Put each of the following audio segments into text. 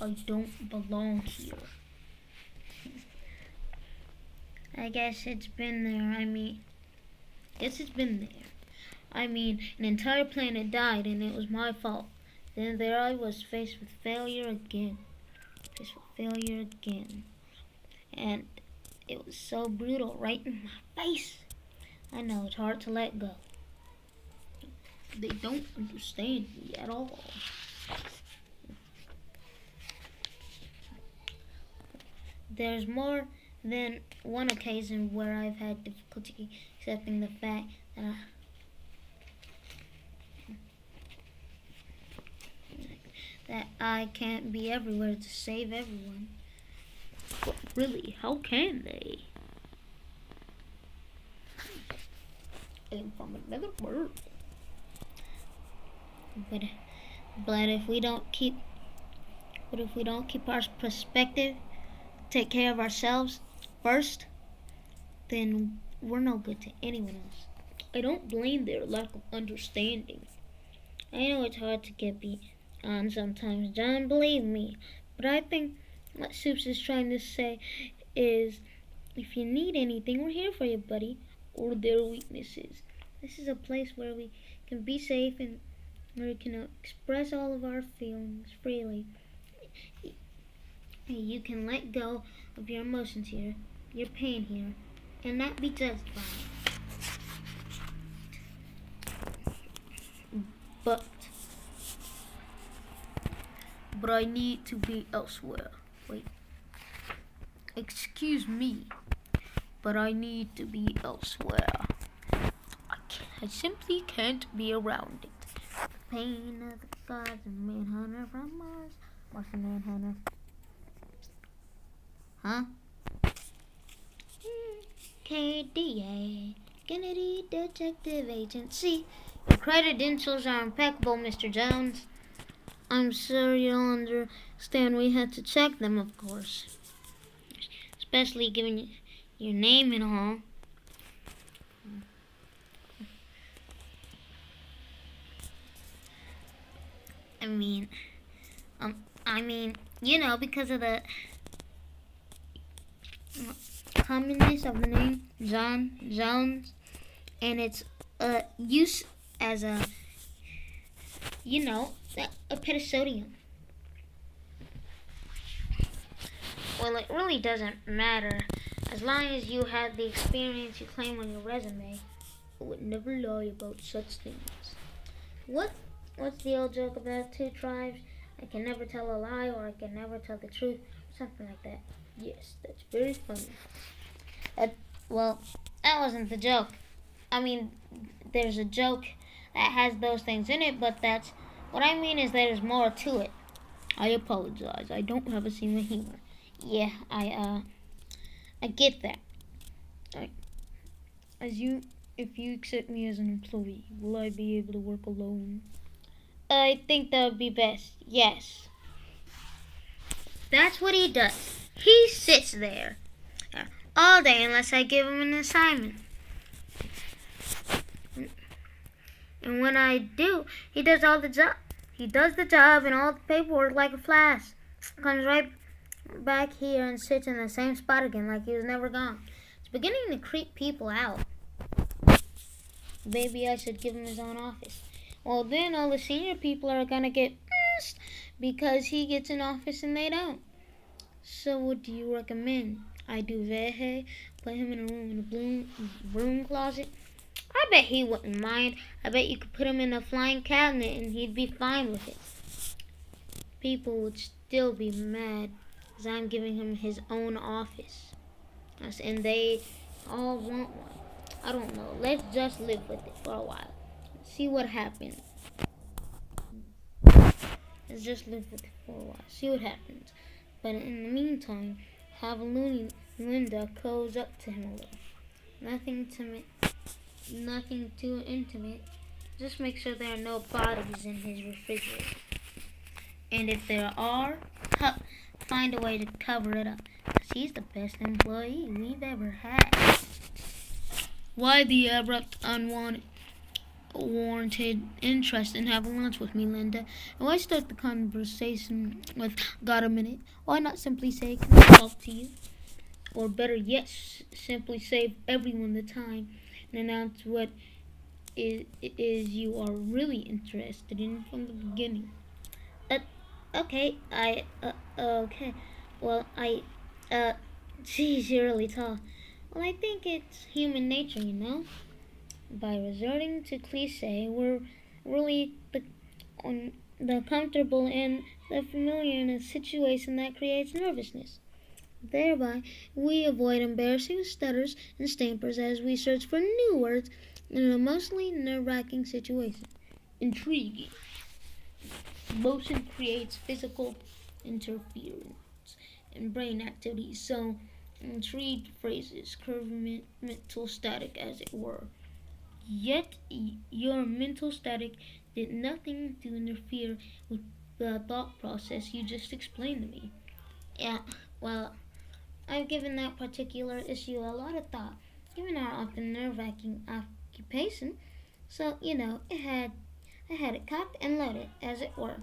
I don't belong here. I guess it's been there. An entire planet died and it was my fault. Then there I was faced with failure again. And it was so brutal right in my face. I know it's hard to let go. They don't understand me at all. There's more than one occasion where I've had difficulty accepting the fact that I can't be everywhere to save everyone. But really, how can they? I'm from another world. But if we don't keep our perspective, take care of ourselves first, then we're no good to anyone else. I don't blame their lack of understanding. I know it's hard to get beat on sometimes, John, believe me. But I think what Soups is trying to say is, if you need anything, we're here for you, buddy. Or their weaknesses. This is a place where we can be safe and where we can express all of our feelings freely. You can let go of your emotions here, your pain here, and not be judged by it. But I need to be elsewhere. Wait. Excuse me, but I need to be elsewhere. I simply can't be around it. The pain of the gods and Manhunter from Mars. Martian Manhunter. Huh? KDA. Kennedy Detective Agency. Your credentials are impeccable, Mr. Jones. I'm sure you'll understand we had to check them, of course. Especially given your name and all. Because of the commonness of the name John Jones and its use as a pedicodium. Well, it really doesn't matter. As long as you have the experience you claim on your resume, I would never lie about such things. What's the old joke about two tribes? I can never tell a lie, or I can never tell the truth, something like that. Yes, that's very funny. That wasn't the joke. There's a joke that has those things in it, but what I mean is there's more to it. I apologize. I don't have a sense of humor. Yeah, I get that. If you accept me as an employee, will I be able to work alone? I think that would be best, yes. That's what he does. He sits there all day unless I give him an assignment. And when I do, he does all the job. He does the job and all the paperwork like a flash. Comes right back here and sits in the same spot again like he was never gone. It's beginning to creep people out. Maybe I should give him his own office. Well, then all the senior people are going to get pissed because he gets an office and they don't. So what do you recommend? I do Vehe, put him in a room in a broom closet. I bet he wouldn't mind. I bet you could put him in a flying cabinet and he'd be fine with it. People would still be mad because I'm giving him his own office. And they all want one. I don't know. Let's just live with it for a while. See what happens. Let's just live with it for a while. See what happens. But in the meantime, have Linda close up to him a little. Nothing too intimate. Just make sure there are no bodies in his refrigerator. And if there are, find a way to cover it up. Because he's the best employee we've ever had. Why the abrupt unwanted? warranted interest in having lunch with me, Linda. And why start the conversation with, got a minute? Why not simply say, can I talk to you? Or better yet, simply save everyone the time and announce what it is you are really interested in from the beginning. Uh, okay. Well, geez, you're really tall. Well, I think it's human nature, you know? By resorting to cliche, we're really on the comfortable and the familiar in a situation that creates nervousness. Thereby, we avoid embarrassing stutters and stampers as we search for new words in an emotionally nerve-wracking situation. Intriguing. Motion creates physical interference in brain activity, so intrigued phrases curve mental static, as it were. Yet your mental static did nothing to interfere with the thought process you just explained to me. Yeah, well, I've given that particular issue a lot of thought, given our often nerve-wracking occupation. So, I had it cocked and loaded, as it were.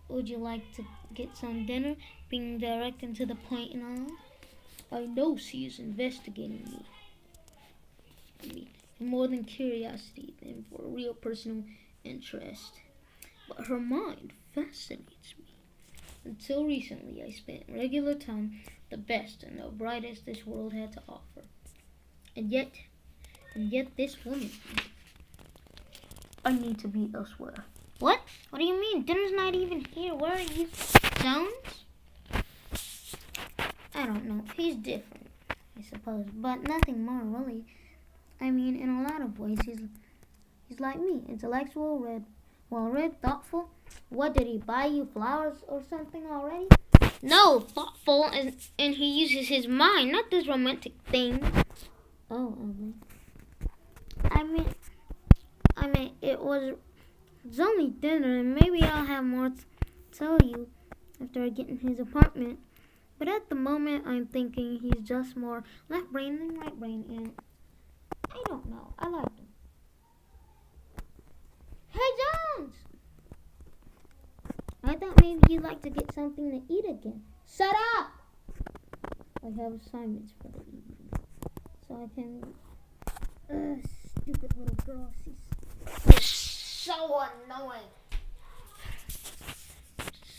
Would you like to get some dinner? Being direct and to the point and all. I know she is investigating me. More than curiosity than for real personal interest. But her mind fascinates me. Until recently, I spent regular time the best and the brightest this world had to offer. And yet this woman, I need to be elsewhere. What? What do you mean? Dinner's not even here. Where are you? Jones? I don't know. He's different, I suppose, but nothing more really. I mean, in a lot of ways, he's like me, intellectual, well-read, thoughtful. What, did he buy you flowers or something already? No, thoughtful, and he uses his mind, not this romantic thing. Oh, I mean, it's only dinner, and maybe I'll have more to tell you after I get in his apartment. But at the moment, I'm thinking he's just more left brain than right brain, and I don't know. I like him. Hey, Jones! I thought maybe you'd like to get something to eat again. Shut up! I have assignments for the evening, so I can. Stupid little girl. She's so annoying.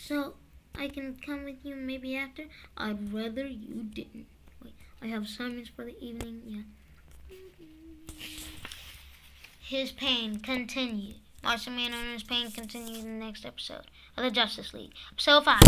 So I can come with you maybe after? I'd rather you didn't. Wait, I have assignments for the evening. Yeah. His pain continued. Martian Man and his pain continued in the next episode of the Justice League. Episode 5.